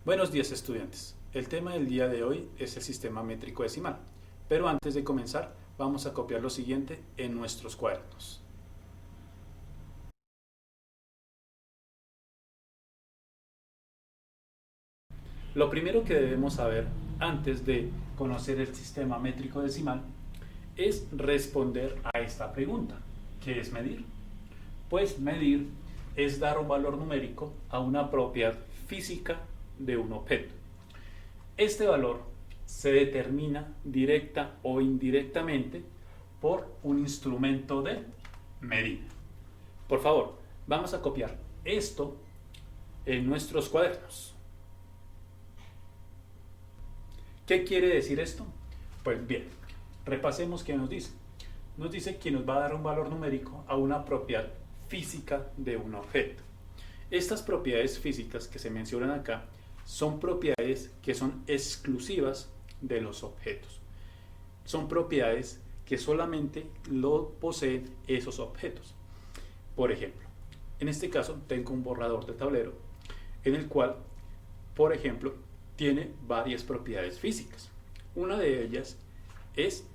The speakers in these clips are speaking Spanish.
Buenos días, estudiantes. El tema del día de hoy es el sistema métrico decimal, pero antes de comenzar vamos a copiar lo siguiente en nuestros cuadernos. Lo primero que debemos saber antes de conocer el sistema métrico decimal es responder a esta pregunta: ¿qué es medir? Pues medir es dar un valor numérico a una propiedad física de un objeto. Este valor se determina directa o indirectamente por un instrumento de medida. Por favor, vamos a copiar esto en nuestros cuadernos. ¿Qué quiere decir esto? Pues bien, repasemos qué nos dice. Nos dice que nos va a dar un valor numérico a una propiedad física de un objeto. Estas propiedades físicas que se mencionan acá son propiedades que son exclusivas de los objetos. Son propiedades que solamente lo poseen esos objetos. Por ejemplo, en este caso tengo un borrador de tablero en el cual, por ejemplo, tiene varias propiedades físicas. Una de ellas es,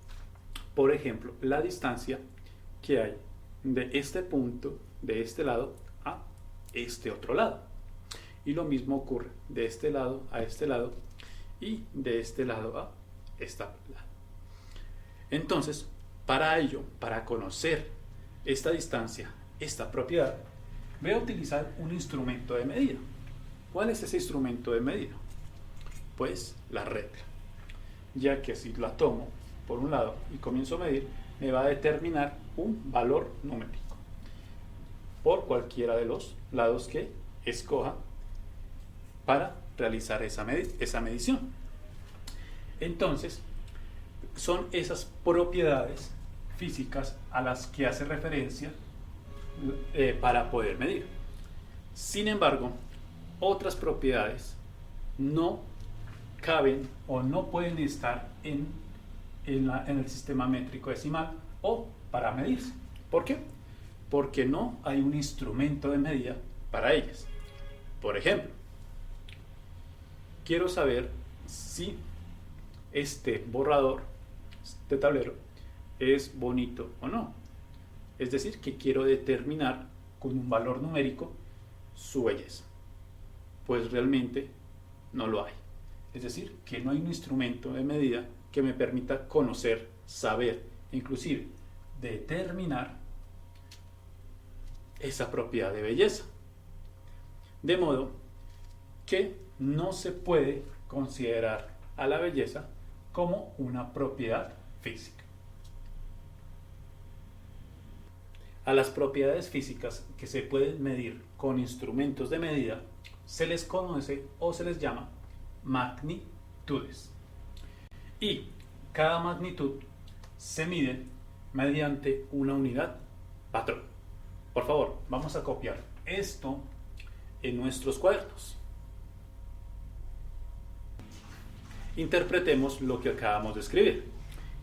por ejemplo, la distancia que hay de este punto, de este lado, a este otro lado. Y lo mismo ocurre de este lado a este lado y de este lado a este lado. Entonces, para ello, para conocer esta distancia, esta propiedad, voy a utilizar un instrumento de medida. ¿Cuál es ese instrumento de medida? Pues la regla, ya que si la tomo por un lado y comienzo a medir, me va a determinar un valor numérico por cualquiera de los lados que escoja para realizar esa medición. Entonces, son esas propiedades físicas a las que hace referencia para poder medir. Sin embargo, otras propiedades no caben o no pueden estar en el sistema métrico decimal o para medirse. ¿Por qué? Porque no hay un instrumento de medida para ellas. Por ejemplo, quiero saber si este borrador de tablero es bonito o no. Es decir, que quiero determinar con un valor numérico su belleza. Pues realmente no lo hay. Es decir, que no hay un instrumento de medida que me permita conocer, saber, inclusive determinar esa propiedad de belleza. De modo que no se puede considerar a la belleza como una propiedad física. A las propiedades físicas que se pueden medir con instrumentos de medida se les conoce o se les llama magnitudes. Y cada magnitud se mide mediante una unidad patrón. Por favor, vamos a copiar esto en nuestros cuadernos. Interpretemos lo que acabamos de escribir.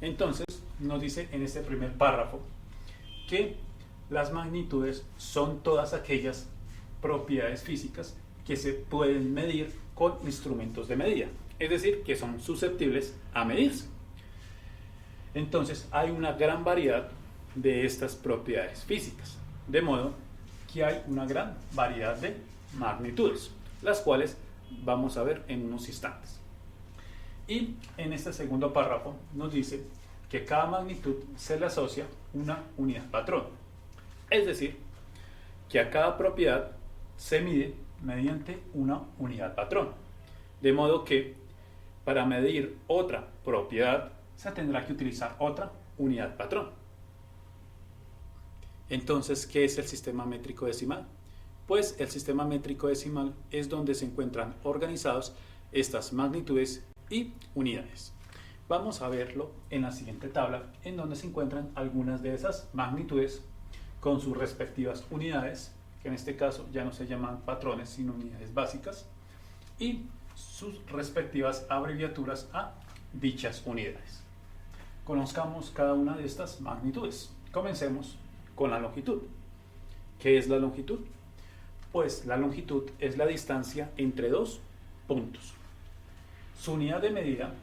Entonces, nos dice en este primer párrafo que las magnitudes son todas aquellas propiedades físicas que se pueden medir con instrumentos de medida, es decir, que son susceptibles a medirse. Entonces, hay una gran variedad de estas propiedades físicas, de modo que hay una gran variedad de magnitudes, las cuales vamos a ver en unos instantes. Y en este segundo párrafo nos dice que cada magnitud se le asocia una unidad patrón, es decir, que a cada propiedad se mide mediante una unidad patrón, de modo que para medir otra propiedad se tendrá que utilizar otra unidad patrón. Entonces, ¿qué es el sistema métrico decimal? Pues el sistema métrico decimal es donde se encuentran organizados estas magnitudes y unidades. Vamos a verlo en la siguiente tabla, en donde se encuentran algunas de esas magnitudes con sus respectivas unidades, que en este caso ya no se llaman patrones sino unidades básicas, y sus respectivas abreviaturas a dichas unidades. Conozcamos cada una de estas magnitudes. Comencemos con la longitud. ¿Qué es la longitud? Pues la longitud es la distancia entre dos puntos. Su unidad de medida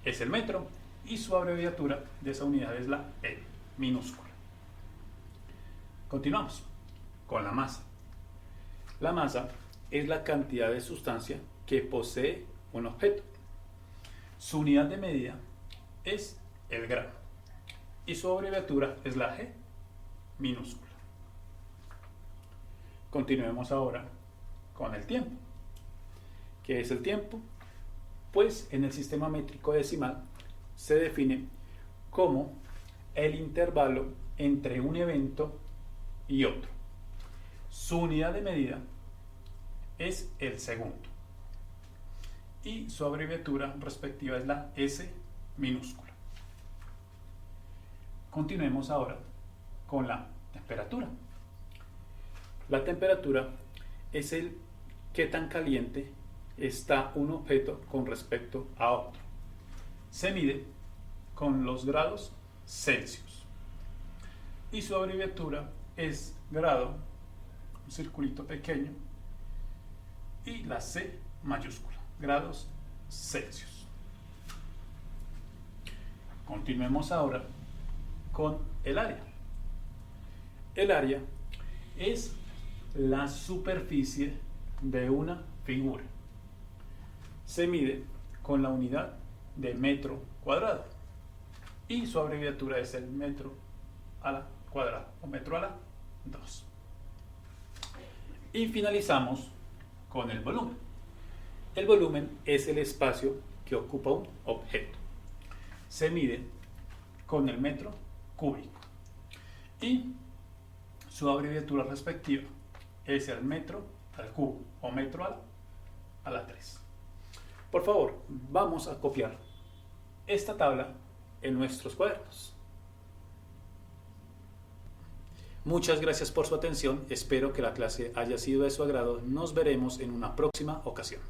es el metro y su abreviatura de esa unidad es la E minúscula. Continuamos con la masa. La masa es la cantidad de sustancia que posee un objeto. Su unidad de medida es el gramo y su abreviatura es la G minúscula. Continuemos ahora con el tiempo. ¿Qué es el tiempo? Pues en el sistema métrico decimal se define como el intervalo entre un evento y otro. Su unidad de medida es el segundo y su abreviatura respectiva es la S minúscula. Continuemos ahora con la temperatura. La temperatura es el qué tan caliente está un objeto con respecto a otro. Se mide con los grados Celsius y su abreviatura es grado, un circulito pequeño, y la C mayúscula, grados Celsius. Continuemos ahora con el área. El área es la superficie de una figura. Se mide con la unidad de metro cuadrado y su abreviatura es el metro a la cuadrada o metro a la 2. Y finalizamos con el volumen. El volumen es el espacio que ocupa un objeto. Se mide con el metro cúbico y su abreviatura respectiva es el metro al cubo o metro a la 3. Por favor, vamos a copiar esta tabla en nuestros cuadernos. Muchas gracias por su atención, espero que la clase haya sido de su agrado. Nos veremos en una próxima ocasión.